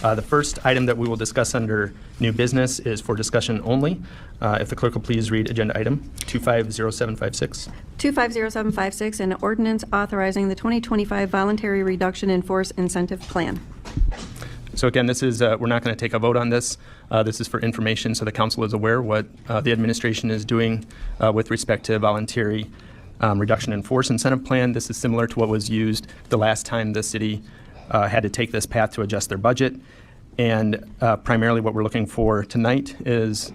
The first item that we will discuss under new business is for discussion only. If the clerk will please read agenda item 250756. 250756, an ordinance authorizing the 2025 Voluntary Reduction in Force Incentive Plan. So again, this is, we're not going to take a vote on this. This is for information so the council is aware what the administration is doing with respect to voluntary reduction in force incentive plan. This is similar to what was used the last time the city had to take this path to adjust their budget. And primarily what we're looking for tonight is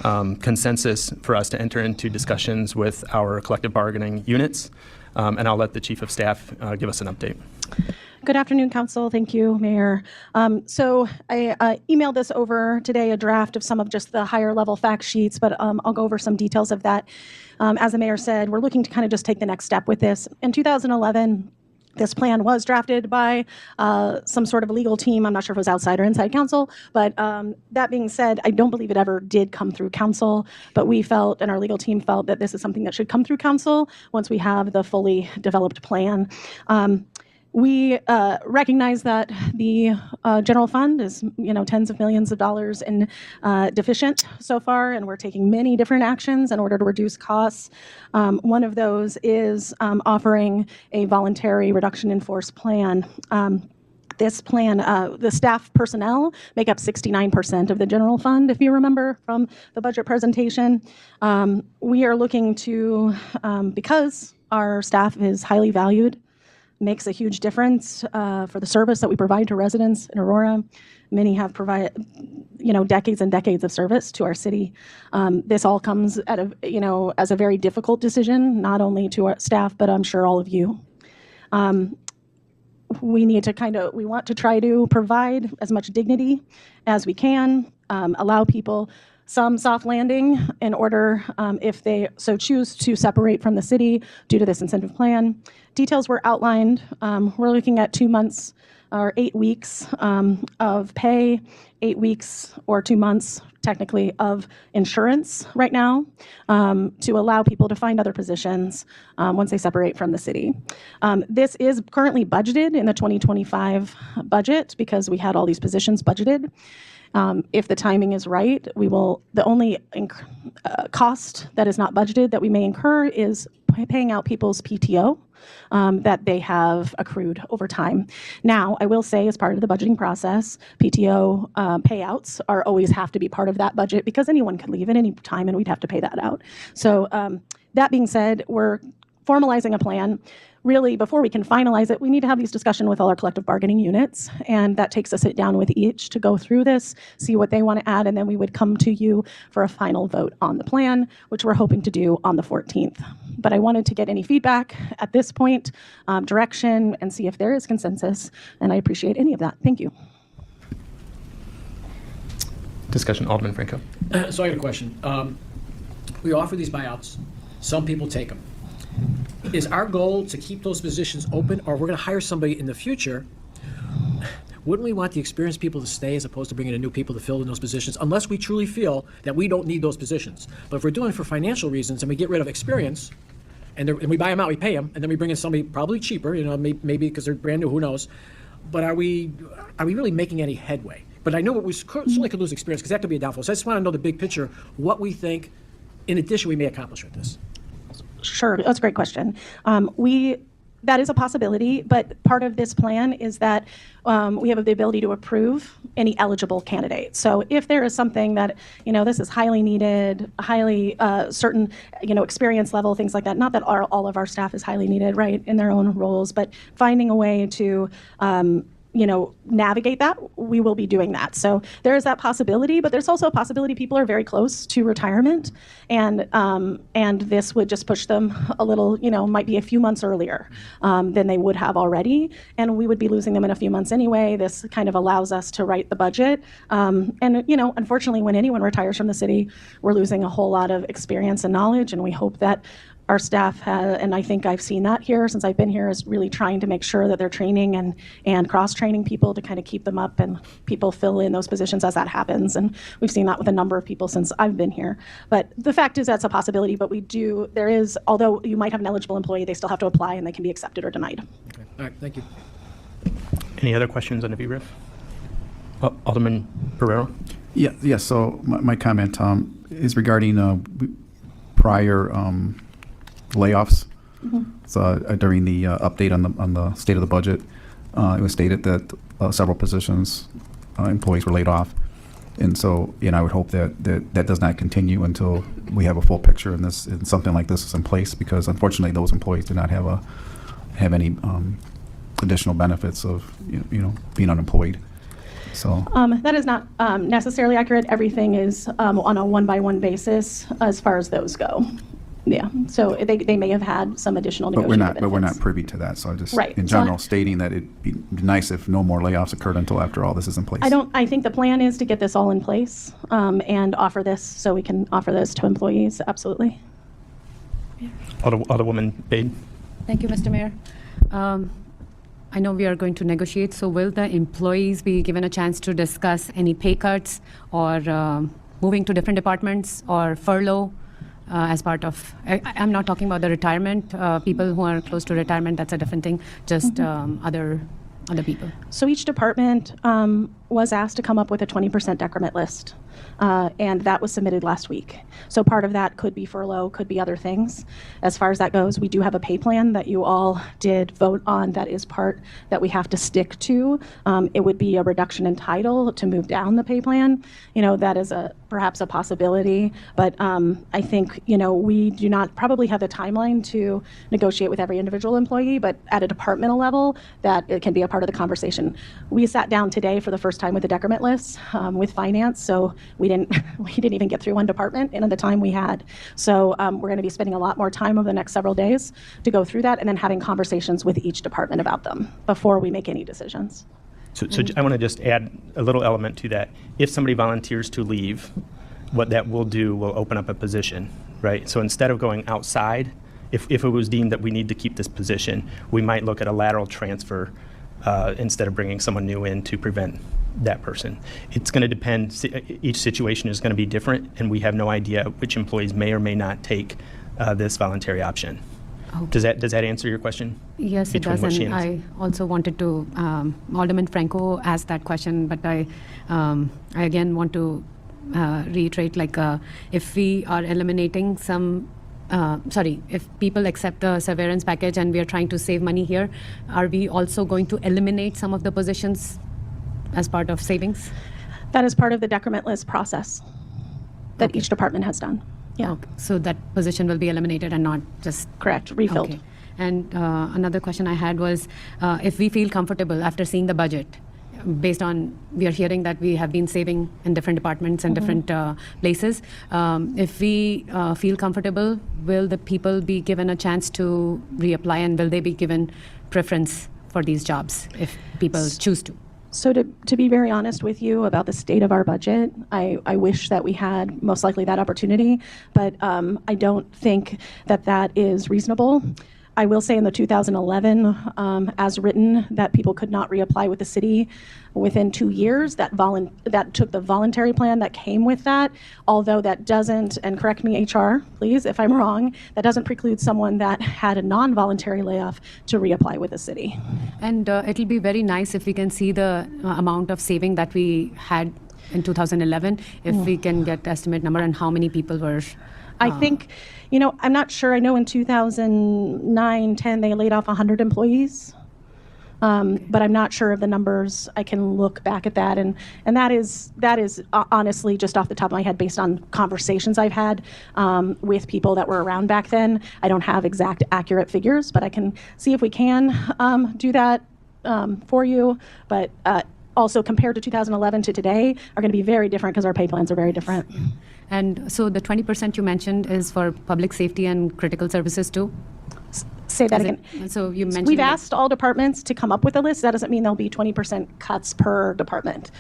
consensus for us to enter into discussions with our collective bargaining units. And I'll let the Chief of Staff give us an update. Good afternoon, Council. Thank you, Mayor. So I emailed this over today, a draft of some of just the higher level fact sheets, but I'll go over some details of that. As the Mayor said, we're looking to kind of just take the next step with this. In 2011, this plan was drafted by some sort of a legal team. I'm not sure if it was outside or inside council, but that being said, I don't believe it ever did come through council, but we felt, and our legal team felt, that this is something that should come through council once we have the fully developed plan. We recognize that the general fund is, tens of millions of dollars in deficient so far, and we're taking many different actions in order to reduce costs. One of those is offering a voluntary reduction in force plan. This plan, the staff personnel make up 69% of the general fund, if you remember from the budget presentation. We are looking to, because our staff is highly valued, makes a huge difference for the service that we provide to residents in Aurora. Many have provided, decades and decades of service to our city. This all comes at as a very difficult decision, not only to our staff, but I'm sure all of you. We want to try to provide as much dignity as we can, allow people some soft landing in order, if they so choose, to separate from the city due to this incentive plan. Details were outlined. We're looking at 2 months or 8 weeks of pay, 8 weeks or 2 months, technically, of insurance right now to allow people to find other positions once they separate from the city. This is currently budgeted in the 2025 budget because we had all these positions budgeted. If the timing is right, the only cost that is not budgeted that we may incur is paying out people's PTO that they have accrued over time. Now, I will say, as part of the budgeting process, PTO payouts always have to be part of that budget because anyone could leave at any time and we'd have to pay that out. So that being said, we're formalizing a plan. Really, before we can finalize it, we need to have these discussions with all our collective bargaining units, and that takes a sit down with each to go through this, see what they want to add, and then we would come to you for a final vote on the plan, which we're hoping to do on the 14th. But I wanted to get any feedback at this point, direction, and see if there is consensus, and I appreciate any of that. Thank you. Discussion, Alderman Franco. So I got a question. We offer these buyouts. Some people take them. Is our goal to keep those positions open, or we're going to hire somebody in the future? Wouldn't we want the experienced people to stay as opposed to bringing in new people to fill in those positions, unless we truly feel that we don't need those positions? But if we're doing it for financial reasons and we get rid of experience, and we buy them out, we pay them, and then we bring in somebody probably cheaper, maybe because they're brand new, who knows? But are we really making any headway? But I know we certainly could lose experience because that could be a downfall. So I just want to know the big picture, what we think, in addition, we may accomplish with this. Sure, that's a great question. That is a possibility, but part of this plan is that we have the ability to approve any eligible candidate. So if there is something that, this is highly needed, highly certain, experience level, things like that, not that all of our staff is highly needed, right, in their own roles, but finding a way to navigate that, we will be doing that. So there is that possibility, but there's also a possibility people are very close to retirement, and this would just push them a little, might be a few months earlier than they would have already, and we would be losing them in a few months anyway. This kind of allows us to write the budget, and unfortunately, when anyone retires from the city, we're losing a whole lot of experience and knowledge, and we hope that our staff has, and I think I've seen that here since I've been here, is really trying to make sure that they're training and cross-training people to kind of keep them up, and people fill in those positions as that happens. And we've seen that with a number of people since I've been here. But the fact is that's a possibility, but there is, although you might have an eligible employee, they still have to apply and they can be accepted or denied. Okay. All right, thank you. Any other questions on the VRIF? Alderman Pereira? Yeah. So my comment is regarding prior layoffs. So during the update on the state of the budget, it was stated that several positions, employees were laid off. And so, I would hope that does not continue until we have a full picture and something like this is in place, because unfortunately those employees do not have any additional benefits of being unemployed. So That is not necessarily accurate. Everything is on a one-by-one basis as far as those go. Yeah, so they may have had some additional but negotiated we're not benefits. privy to that. So just Right. in So general stating that it'd be nice if no more layoffs occurred until after all this is in place. I think the plan is to get this all in place and offer this, so we can offer this to employees, absolutely. Alderwoman Bade? Thank you, Mr. Mayor. I know we are going to negotiate, so will the employees be given a chance to discuss any pay cuts or moving to different departments or furlough as part of, I'm not talking about the retirement, people who are close to retirement, that's a different thing, just other people. So each department was asked to come up with a 20% decrement list, and that was submitted last week. So part of that could be furlough, could be other things. As far as that goes, we do have a pay plan that you all did vote on that is part that we have to stick to. It would be a reduction in title to move down the pay plan. That is perhaps a possibility, but I think, we do not probably have the timeline to negotiate with every individual employee, but at a departmental level, that it can be a part of the conversation. We sat down today for the first time with the decrement list with finance, so we didn't even get through one department in the time we had. So we're going to be spending a lot more time over the next several days to go through that and then having conversations with each department about them before we make any decisions. So I want to just add a little element to that. If somebody volunteers to leave, what that will do will open up a position, right? So instead of going outside, if it was deemed that we need to keep this position, we might look at a lateral transfer instead of bringing someone new in to prevent that person. It's going to depend. Each situation is going to be different, and we have no idea which employees may or may not take this voluntary option. Okay. Does that answer your question? Yes, it Between does. what she And and- I also wanted to, Alderman Franco asked that question, but I again want to reiterate, if we are eliminating some, if people accept the severance package and we are trying to save money here, are we also going to eliminate some of the positions as part of savings? That is part of the decrement list process that Okay. each department has done. Yeah, Okay. So that position will be eliminated and not just correct, refilled. Okay. And another question I had was, if we feel comfortable after seeing the budget, based on we are hearing that we have been saving in different departments and different places, if we feel comfortable, will the people be given a chance to reapply, and will they be given preference for these jobs if people choose to? So to be very honest with you about the state of our budget, I wish that we had most likely that opportunity, but I don't think that is reasonable. I will say in the 2011, as written, that people could not reapply with the city within 2 years. That took the voluntary plan that came with that, although that doesn't, and correct me HR, please, if I'm wrong, that doesn't preclude someone that had a non-voluntary layoff to reapply with the city. And it'll be very nice if we can see the amount of saving that we had in 2011, if we can get estimate number and how many people were. I think, I'm not sure. I know in 2009, 10, they laid off 100 employees. But I'm not sure of the numbers. I can look back at that, and that is honestly just off the top of my head based on conversations I've had with people that were around back then. I don't have exact accurate figures, but I can see if we can do that for you. But also compared to 2011 to today are going to be very different because our pay plans are very different. And so the 20% you mentioned is for public safety and critical services too? Say that Is again. it- So you mentioned. We've that- asked all departments to come up with a list. That doesn't mean there'll be 20% cuts per department.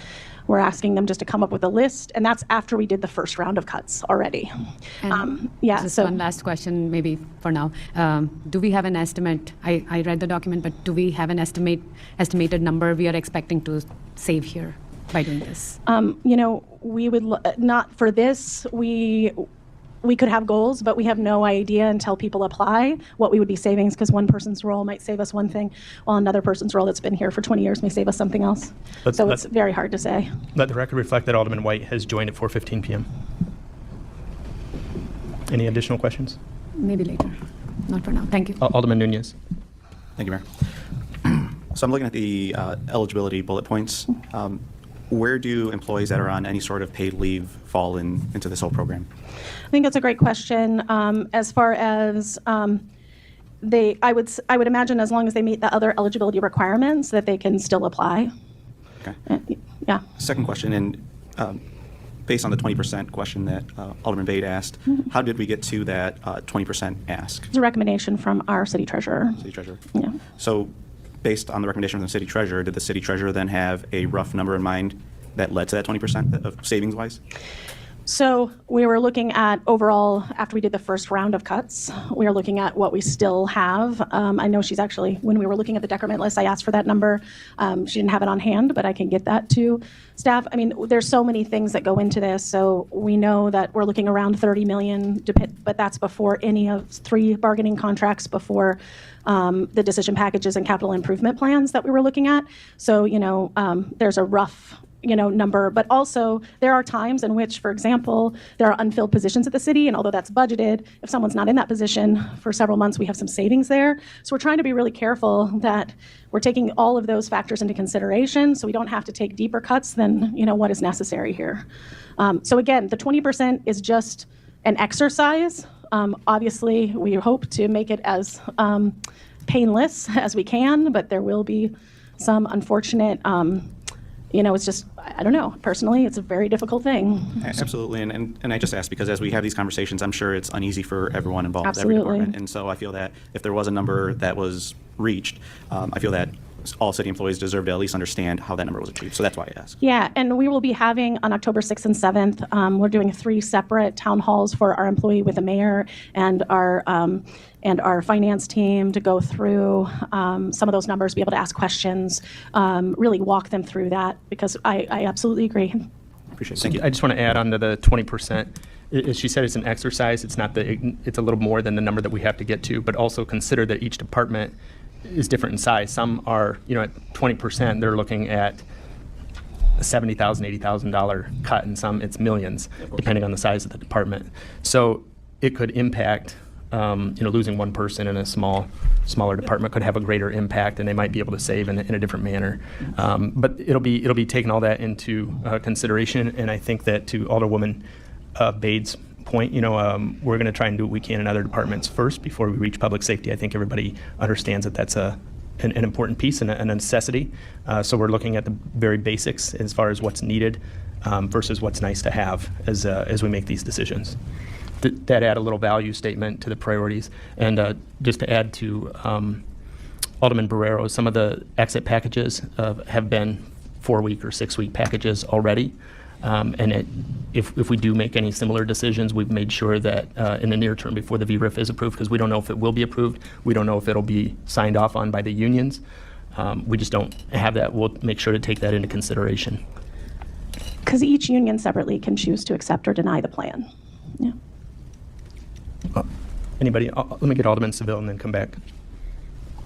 We're asking them just to come up with a list, and that's after we did the first round of cuts already. And just so one last question, maybe for now. Do we have an estimate? I read the document, but do we have an estimated number we are expecting to save here by doing this? we would not for this. we could have goals, but we have no idea until people apply what we would be saving, because one person's role might save us one thing, while another person's role that's been here for 20 years may save us something else. So it's very hard to say. Let the record reflect that Alderman White has joined at 4:15 p.m. Any additional questions? Maybe later. Not for now. Thank you. Alderman Nunez. Thank you, Mayor. So I'm looking at the eligibility bullet points. Where do employees that are on any sort of paid leave fall into this whole program? I think that's a great question. As far as I would imagine, as long as they meet the other eligibility requirements, that they can still apply. Okay. Yeah. Second question, and based on the 20% question that Alderman Bade asked, how did we get to that 20% ask? It's a recommendation from our city treasurer. City Treasurer? Yeah. So based on the recommendation from the City Treasurer, did the City Treasurer then have a rough number in mind that led to that 20% of savings-wise? So we were looking at overall, after we did the first round of cuts, we were looking at what we still have. I know she's actually, when we were looking at the decrement list, I asked for that number. She didn't have it on hand, but I can get that to staff. I mean, there's so many things that go into this. So we know that we're looking around 30 million, but that's before any of 3 bargaining contracts, before the decision packages and capital improvement plans that we were looking at. So, there's a rough number, but also there are times in which, for example, there are unfilled positions at the city, and although that's budgeted, if someone's not in that position for several months, we have some savings there. So we're trying to be really careful that we're taking all of those factors into consideration, so we don't have to take deeper cuts than what is necessary here. So again, the 20% is just an exercise. Obviously, we hope to make it as painless as we can, but there will be some unfortunate it's just, I don't know, personally, it's a very difficult thing. Absolutely, and I just asked because as we have these conversations, I'm sure it's uneasy for everyone involved, Absolutely. every department. And so I feel that if there was a number that was reached, I feel that all city employees deserve to at least understand how that number was achieved. So that's why I asked. Yeah, and we will be having on October 6th and 7th, we're doing 3 separate town halls for our employee with the mayor and our finance team to go through some of those numbers, be able to ask questions, really walk them through that, because I absolutely agree. Appreciate it. Thank you. I just want to add on to the 20%. As she said, it's an exercise. It's not it's a little more than the number that we have to get to, but also consider that each department is different in size. Some are, at 20%, they're looking at a $70,000, $80,000 cut, and some it's millions, depending on the size of the department. So it could impact, losing one person in a smaller department could have a greater impact, and they might be able to save in a different manner. But it'll be taking all that into consideration, and I think that to Alderwoman Bade's point, we're going to try and do what we can in other departments first before we reach public safety. I think everybody understands that that's an important piece and a necessity. So we're looking at the very basics as far as what's needed versus what's nice to have as we make these decisions. That add a little value statement to the priorities. And just to add to Alderman Barrero, some of the exit packages have been 4-week or 6-week packages already. If we do make any similar decisions, we've made sure that in the near term before the VRIF is approved, because we don't know if it will be approved, we don't know if it'll be signed off on by the unions. We just don't have that. We'll make sure to take that into consideration. Because each union separately can choose to accept or deny the plan. Yeah. Anybody? Let me get Alderman Seville and then come back.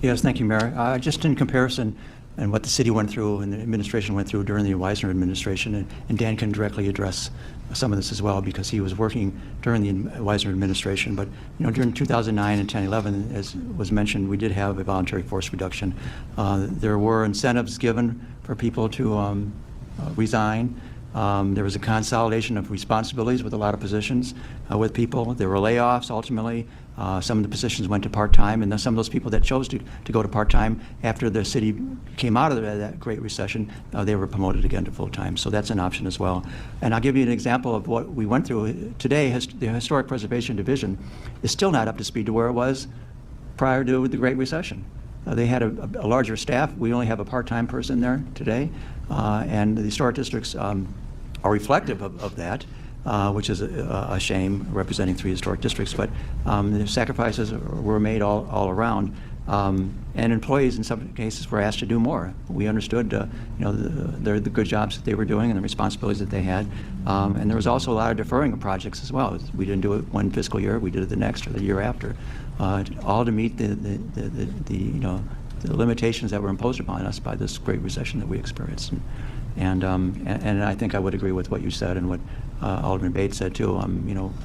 Yes, thank you, Mayor. Just in comparison and what the city went through and the administration went through during the Weisner administration, and Dan can directly address some of this as well because he was working during the Weisner administration. But during 2009 and 10-11, as was mentioned, we did have a voluntary force reduction. There were incentives given for people to resign. There was a consolidation of responsibilities with a lot of positions with people. There were layoffs ultimately. Some of the positions went to part-time, and then some of those people that chose to go to part-time after the city came out of that Great Recession, they were promoted again to full-time. So that's an option as well. And I'll give you an example of what we went through. Today, the Historic Preservation Division is still not up to speed to where it was prior to the Great Recession. They had a larger staff. We only have a part-time person there today. And the historic districts are reflective of that. Which is a shame, representing 3 historic districts. But the sacrifices were made all around. And employees in some cases were asked to do more. We understood, the good jobs that they were doing and the responsibilities that they had. And there was also a lot of deferring of projects as well. We didn't do it one fiscal year, we did it the next or the year after, all to meet the limitations that were imposed upon us by this great recession that we experienced. And I think I would agree with what you said and what Alderman Bates said too.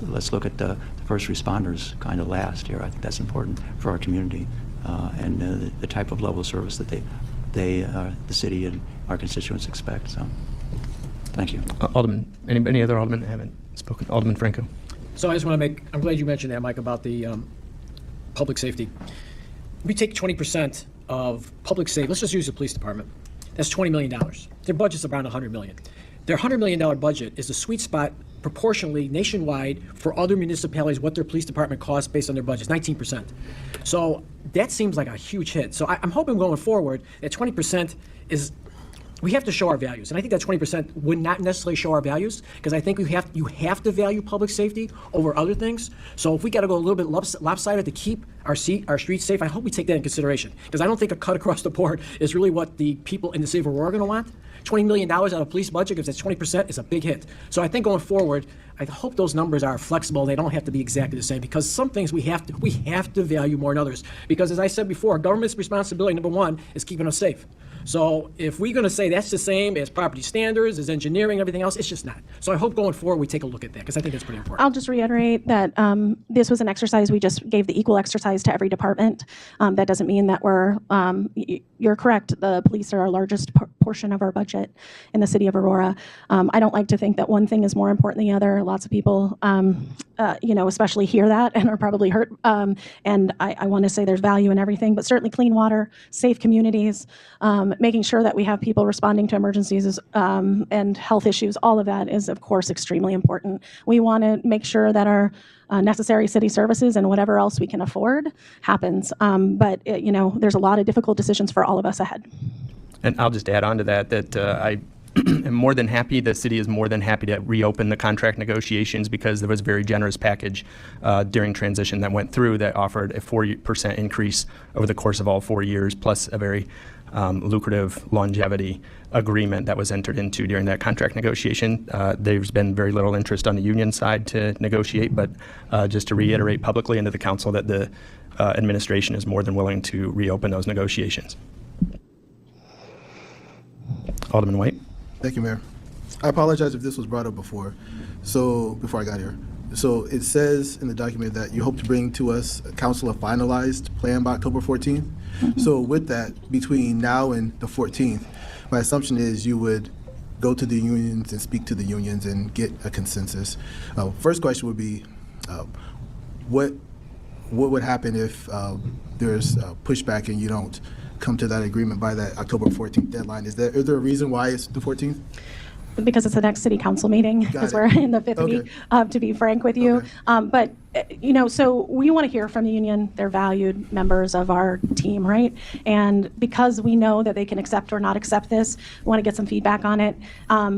Let's look at the first responders kind of last here. I think that's important for our community and the type of level of service that the city and our constituents expect. So, thank you. Alderman, any other aldermen that haven't spoken? Alderman Franco. So I just want to I'm glad you mentioned that, Mike, about the public safety. We take 20% of public safety. Let's just use the police department. That's $20 million. Their budget's around $100 million. Their $100 million budget is the sweet spot proportionally nationwide for other municipalities what their police department costs based on their budgets, 19%. So that seems like a huge hit. So I'm hoping going forward that 20% is, we have to show our values. And I think that 20% would not necessarily show our values, because I think you have to value public safety over other things. So if we got to go a little bit lopsided to keep our streets safe, I hope we take that in consideration, because I don't think a cut across the board is really what the people in the city of Aurora are going to want. $20 million out of police budget, if that's 20%, is a big hit. So I think going forward, I hope those numbers are flexible. They don't have to be exactly the same, because some things we have to value more than others. Because as I said before, government's responsibility, number one, is keeping us safe. So if we're going to say that's the same as property standards, as engineering, everything else, it's just not. So I hope going forward we take a look at that, because I think that's pretty important. I'll just reiterate that this was an exercise. We just gave the equal exercise to every department. That doesn't mean that we're, you're correct, the police are our largest portion of our budget in the city of Aurora. I don't like to think that one thing is more important than the other. Lots of people, especially hear that and are probably hurt. And I want to say there's value in everything, but certainly clean water, safe communities, making sure that we have people responding to emergencies and health issues, all of that is, of course, extremely important. We want to make sure that our necessary city services and whatever else we can afford happens. But there's a lot of difficult decisions for all of us ahead. And I'll just add on to that I am more than happy, the city is more than happy to reopen the contract negotiations, because there was a very generous package during transition that went through that offered a 4% increase over the course of all 4 years, plus a very lucrative longevity agreement that was entered into during that contract negotiation. There's been very little interest on the union side to negotiate, but just to reiterate publicly into the council that the administration is more than willing to reopen those negotiations. Alderman White. Thank you, Mayor. I apologize if this was brought up before I got here. So it says in the document that you hope to bring to us a council a finalized plan by October 14th. Mm-hmm. So with that, between now and the 14th, my assumption is you would go to the unions and speak to the unions and get a consensus. First question would be, what would happen if there's pushback and you don't come to that agreement by that October 14th deadline? Is there a reason why it's the 14th? Because it's the next city council meeting, because we're in the fifth week, to be frank with you. Okay. But, so we want to hear from the union. They're valued members of our team, right? And because we know that they can accept or not accept this, we want to get some feedback on it.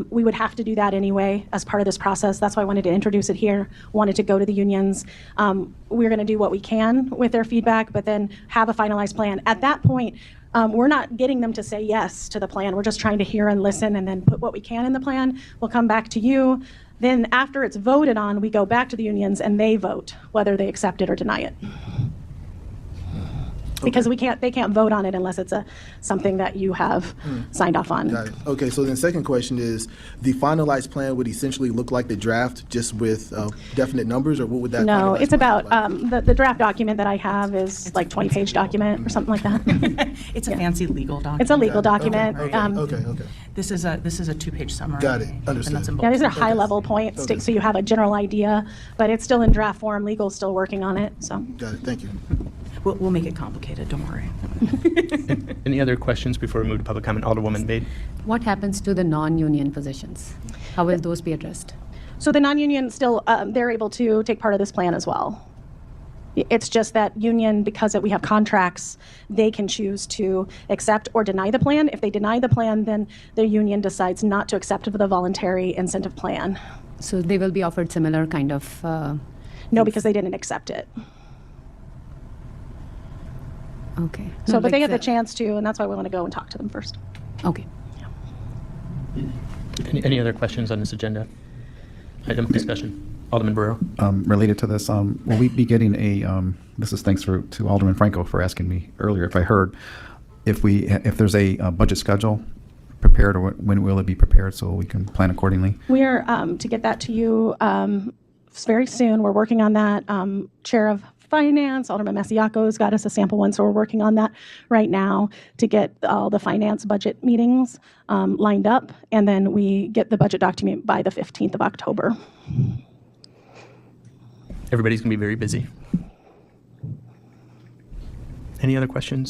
We would have to do that anyway as part of this process. That's why I wanted to introduce it here, wanted to go to the unions. We're going to do what we can with their feedback, but then have a finalized plan. At that point, we're not getting them to say yes to the plan. We're just trying to hear and listen and then put what we can in the plan. We'll come back to you. Then after it's voted on, we go back to the unions and they vote whether they accept it or deny it. Because they can't vote on it unless it's something that you have signed off on. Got it. Okay, so then second question is, the finalized plan would essentially look like the draft, just with definite numbers, or what would that? No, it's about, like? the draft document that I have is like 20-page document or something like that. It's a fancy legal document. It's a legal document. Okay. This is a 2-page summary. Got it. Understood. Yeah, these are high-level points, so you have a general idea, but it's still in draft form. Legal's still working on it, so. Got it, thank you. We'll make it complicated, don't worry. Any other questions before we move to public comment? Alderwoman Bade. What happens to the non-union positions? How will those be addressed? So the non-union still, they're able to take part of this plan as well. It's just that union, because we have contracts, they can choose to accept or deny the plan. If they deny the plan, then the union decides not to accept the voluntary incentive plan. So they will be offered similar kind of... No, because they didn't accept it. Okay. So, No, but they like get the chance to, and that's why we want to go and talk to them first. Okay. Any other questions on this agenda item discussion? Alderman Barrero? Related to this, will we be getting a, this is thanks to Alderman Franco for asking me earlier if I heard, if there's a budget schedule prepared, or when will it be prepared so we can plan accordingly? We are to get that to you very soon. We're working on that. Chair of Finance, Alderman Masiako's got us a sample one, so we're working on that right now to get all the finance budget meetings lined up, and then we get the budget document by the 15th of October. Everybody's going to be very busy. Any other questions?